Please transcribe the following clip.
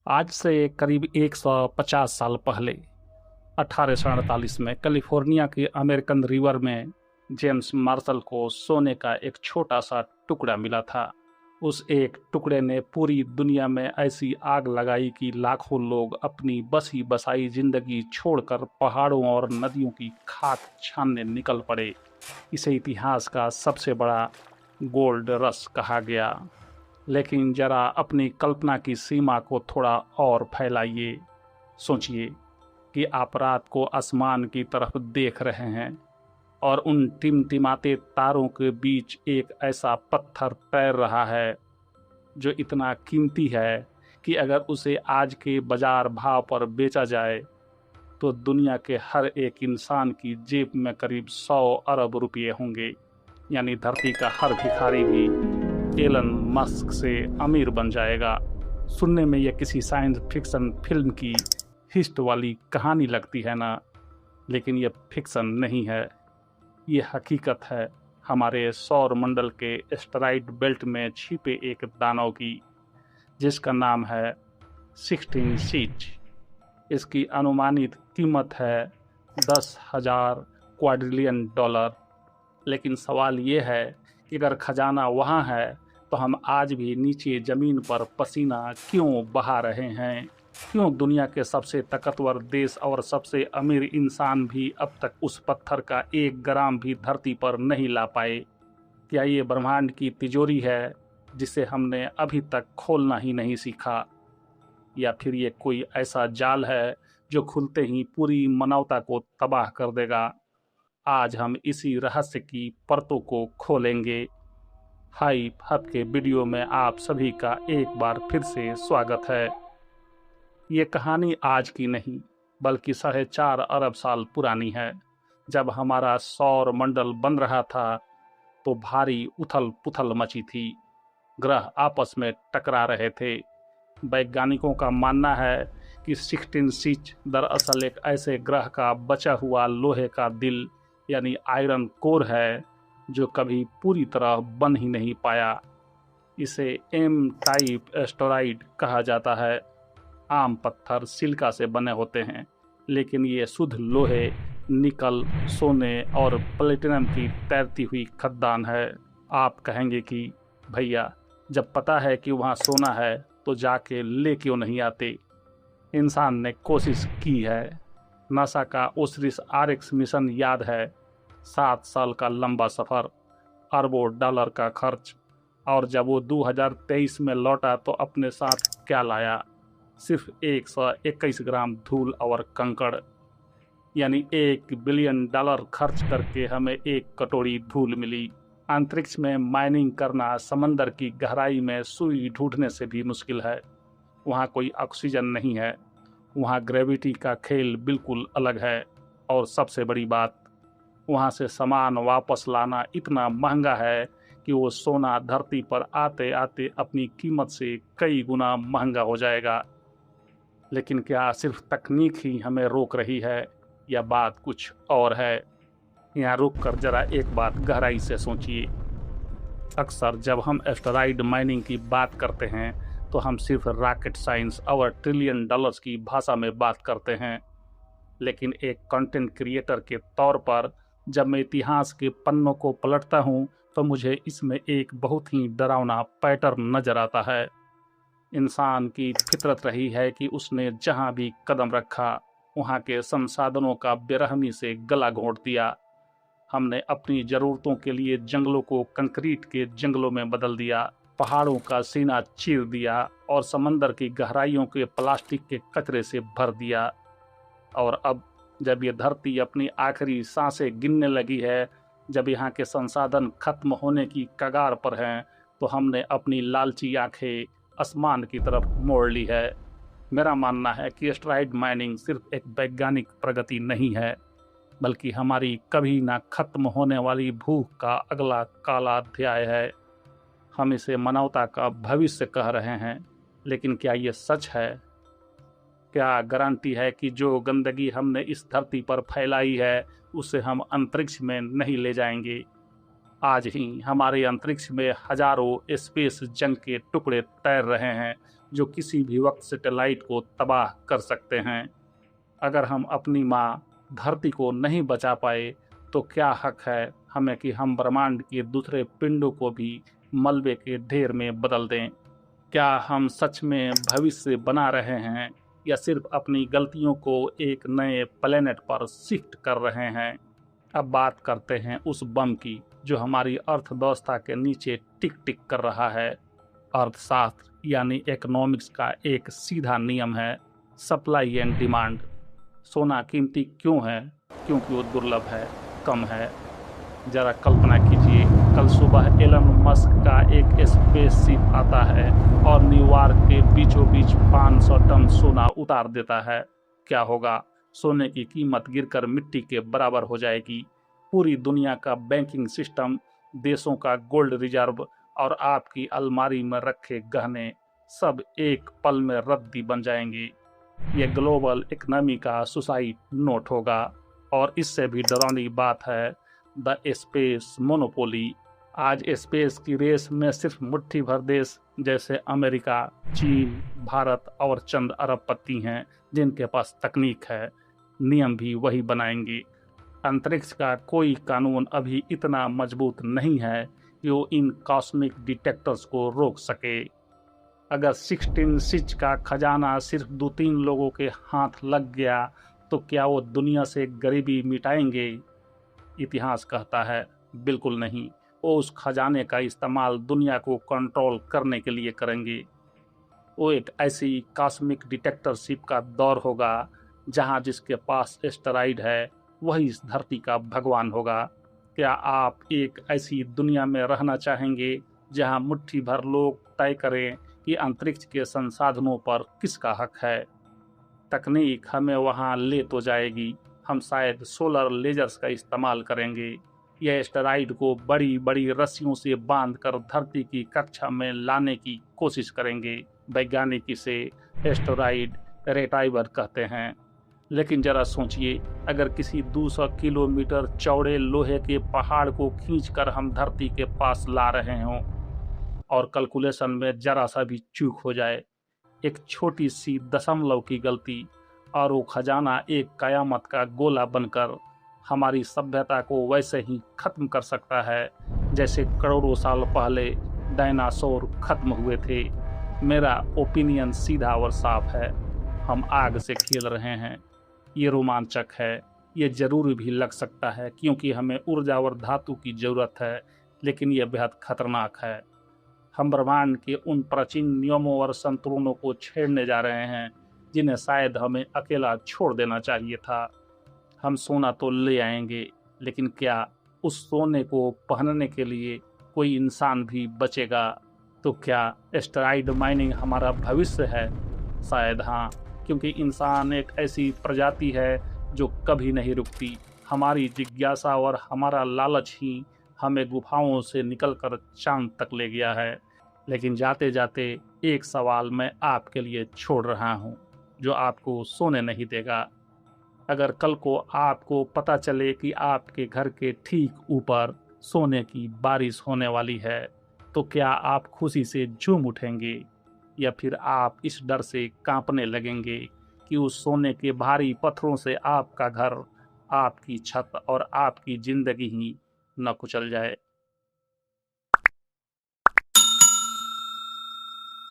आज से करीब 150 साल पहले 1848 में कैलिफोर्निया के अमेरिकन रिवर में जेम्स मार्शल को सोने का एक छोटा सा टुकड़ा मिला था। उस एक टुकड़े ने पूरी दुनिया में ऐसी आग लगाई कि लाखों लोग अपनी बसी बसाई जिंदगी छोड़कर पहाड़ों और नदियों की खाक छानने निकल पड़े। इसे इतिहास का सबसे बड़ा गोल्ड रश कहा गया। लेकिन जरा अपनी कल्पना की सीमा को थोड़ा और फैलाइए। सोचिए कि आप रात को आसमान की तरफ देख रहे हैं और उन टिमटिमाते तारों के बीच एक ऐसा पत्थर तैर रहा है जो इतना कीमती है कि अगर उसे आज के बाजार भाव पर बेचा जाए तो दुनिया के हर एक इंसान की जेब में करीब 100 अरब रुपये होंगे। यानी धरती का हर भिखारी भी एलन मस्क से अमीर बन जाएगा। सुनने में यह किसी साइंस फिक्शन फिल्म की हिस्ट वाली कहानी लगती है ना, लेकिन यह फिक्शन नहीं है, ये हकीकत है हमारे सौर मंडल के एस्टेरॉयड बेल्ट में छिपे एक दानव की, जिसका नाम है 16 सीच। इसकी अनुमानित कीमत है 10,000 क्वाड्रिलियन डॉलर। लेकिन सवाल ये है कि अगर खजाना वहाँ है तो हम आज भी नीचे ज़मीन पर पसीना क्यों बहा रहे हैं? क्यों दुनिया के सबसे ताकतवर देश और सबसे अमीर इंसान भी अब तक उस पत्थर का 1 ग्राम भी धरती पर नहीं ला पाए? क्या ये ब्रह्मांड की तिजोरी है जिसे हमने अभी तक खोलना ही नहीं सीखा? या फिर ये कोई ऐसा जाल है जो खुलते ही पूरी मानवता को तबाह कर देगा? आज हम इसी रहस्य की परतों को खोलेंगे। हाई हब के वीडियो में आप सभी का एक बार फिर से स्वागत है। ये कहानी आज की नहीं बल्कि 4.5 अरब साल पुरानी है। जब हमारा सौर मंडल बन रहा था तो भारी उथल पुथल मची थी। ग्रह आपस में टकरा रहे थे। वैज्ञानिकों का मानना है कि 16 सीच दरअसल एक ऐसे ग्रह का बचा हुआ लोहे का दिल यानी आयरन कोर है जो कभी पूरी तरह बन ही नहीं पाया। इसे एम टाइप एस्टेरॉयड कहा जाता है। आम पत्थर सिलिका से बने होते हैं, लेकिन ये शुद्ध लोहे, निकल, सोने और प्लेटिनम की तैरती हुई खदान है। आप कहेंगे कि भैया, जब पता है कि वहाँ सोना है तो जाके ले क्यों नहीं आते? इंसान ने कोशिश की है। नासा का ओसिरिस RX मिशन याद है। 7 साल का लंबा सफ़र, अरबों डॉलर का खर्च, और जब वो 2023 में लौटा तो अपने साथ क्या लाया? सिर्फ 121 ग्राम धूल और कंकड़। यानी $1 बिलियन खर्च करके हमें एक कटोरी धूल मिली। अंतरिक्ष में माइनिंग करना समंदर की गहराई में सुई ढूंढने से भी मुश्किल है। वहाँ कोई ऑक्सीजन नहीं है। वहाँ ग्रेविटी का खेल बिल्कुल अलग है। और सबसे बड़ी बात, वहाँ से सामान वापस लाना इतना महंगा है कि वो सोना धरती पर आते आते अपनी कीमत से कई गुना महंगा हो जाएगा। लेकिन क्या सिर्फ तकनीक ही हमें रोक रही है या बात कुछ और है? यहाँ रुक कर जरा एक बात गहराई से सोचिए। अक्सर जब हम एस्टेरॉयड माइनिंग की बात करते हैं तो हम सिर्फ रॉकेट साइंस और ट्रिलियन डॉलर्स की भाषा में बात करते हैं। लेकिन एक कंटेंट क्रिएटर के तौर पर जब मैं इतिहास के पन्नों को पलटता हूँ तो मुझे इसमें एक बहुत ही डरावना पैटर्न नजर आता है। इंसान की फितरत रही है कि उसने जहाँ भी कदम रखा वहाँ के संसाधनों का बेरहमी से गला घोंट दिया। हमने अपनी ज़रूरतों के लिए जंगलों को कंक्रीट के जंगलों में बदल दिया, पहाड़ों का सीना चीर दिया और समंदर की गहराइयों के प्लास्टिक के कचरे से भर दिया। और अब जब ये धरती अपनी आखिरी सांसें गिनने लगी है, जब यहाँ के संसाधन खत्म होने की कगार पर हैं, तो हमने अपनी लालची आंखें आसमान की तरफ मोड़ ली है। मेरा मानना है कि एस्टेरॉयड माइनिंग सिर्फ एक वैज्ञानिक प्रगति नहीं है, बल्कि हमारी कभी ना खत्म होने वाली भूख का अगला काला अध्याय है। हम इसे मानवता का भविष्य कह रहे हैं, लेकिन क्या ये सच है? क्या गारंटी है कि जो गंदगी हमने इस धरती पर फैलाई है उसे हम अंतरिक्ष में नहीं ले जाएंगे? आज ही हमारे अंतरिक्ष में हजारों स्पेस जंक के टुकड़े तैर रहे हैं जो किसी भी वक्त सैटेलाइट को तबाह कर सकते हैं। अगर हम अपनी माँ धरती को नहीं बचा पाए तो क्या हक है हमें कि हम ब्रह्मांड के दूसरे पिंडों को भी मलबे के ढेर में बदल दें? क्या हम सच में भविष्य बना रहे हैं या सिर्फ अपनी गलतियों को एक नए प्लेनेट पर शिफ्ट कर रहे हैं? अब बात करते हैं उस बम की जो हमारी अर्थव्यवस्था के नीचे टिक टिक कर रहा है। अर्थशास्त्र यानी इकोनॉमिक्स का एक सीधा नियम है, सप्लाई एंड डिमांड। सोना कीमती क्यों है? क्योंकि वो दुर्लभ है, कम है। जरा कल्पना कीजिए, कल सुबह एलन मस्क का एक स्पेसशिप आता है और न्यूयॉर्क के बीचों बीच 500 टन सोना उतार देता है। क्या होगा? सोने की कीमत गिरकर मिट्टी के बराबर हो जाएगी। पूरी दुनिया का बैंकिंग सिस्टम, देशों का गोल्ड रिजर्व और आपकी अलमारी में रखे गहने सब एक पल में रद्दी बन जाएंगे। ये ग्लोबल इकोनॉमी का सुसाइड नोट होगा। और इससे भी डरावनी बात है द स्पेस मोनोपोली। आज स्पेस की रेस में सिर्फ मुट्ठी भर देश जैसे अमेरिका, चीन, भारत और चंद अरबपति हैं जिनके पास तकनीक है। नियम भी वही बनाएंगे। अंतरिक्ष का कोई कानून अभी इतना मजबूत नहीं है कि वो इन कॉस्मिक डिटेक्टर्स को रोक सके। अगर 16 सिच का खजाना सिर्फ 2-3 लोगों के हाथ लग गया तो क्या वो दुनिया से गरीबी मिटाएंगे? इतिहास कहता है बिल्कुल नहीं। वो उस खजाने का इस्तेमाल दुनिया को कंट्रोल करने के लिए करेंगे। वो एक ऐसी कॉस्मिक डिटेक्टरशिप का दौर होगा जहां जिसके पास एस्टेरॉइड है वही इस धरती का भगवान होगा। क्या आप एक ऐसी दुनिया में रहना चाहेंगे जहां मुट्ठी भर लोग तय करें कि अंतरिक्ष के संसाधनों पर किसका हक है? तकनीक हमें वहां ले तो जाएगी, हम शायद सोलर लेजर्स का इस्तेमाल करेंगे। यह एस्टेरॉइड को बड़ी बड़ी रस्सियों से बांधकर धरती की कक्षा में लाने की कोशिश करेंगे। वैज्ञानिक इसे एस्टेरॉइड रेटाइवर कहते हैं। लेकिन जरा सोचिए, अगर किसी 200 किलोमीटर चौड़े लोहे के पहाड़ को खींचकर हम धरती के पास ला रहे हों और कैलकुलेशन में जरा सा भी चूक हो जाए, एक छोटी सी दशमलव की गलती, और वो खजाना एक कयामत का गोला बनकर हमारी सभ्यता को वैसे ही खत्म कर सकता है जैसे करोड़ों साल पहले डायनासोर खत्म हुए थे। मेरा ओपिनियन सीधा और साफ है, हम आग से खेल रहे हैं। ये रोमांचक है, ये जरूरी भी लग सकता है क्योंकि हमें ऊर्जा और धातु की जरूरत है, लेकिन यह बेहद खतरनाक है। हम ब्रह्मांड के उन प्राचीन नियमों और संतुलनों को छेड़ने जा रहे हैं जिन्हें शायद हमें अकेला छोड़ देना चाहिए था। हम सोना तो ले आएंगे, लेकिन क्या उस सोने को पहनने के लिए कोई इंसान भी बचेगा? तो क्या एस्टेरॉइड माइनिंग हमारा भविष्य है? शायद हाँ, क्योंकि इंसान एक ऐसी प्रजाति है जो कभी नहीं रुकती। हमारी जिज्ञासा और हमारा लालच ही हमें गुफाओं से निकलकर चांद तक ले गया है। लेकिन जाते जाते एक सवाल मैं आपके लिए छोड़ रहा हूँ जो आपको सोने नहीं देगा। अगर कल को आपको पता चले कि आपके घर के ठीक ऊपर सोने की बारिश होने वाली है, तो क्या आप खुशी से झूम उठेंगे या फिर आप इस डर से कांपने लगेंगे कि उस सोने के भारी पत्थरों से आपका घर, आपकी छत और आपकी जिंदगी ही न कुचल जाए?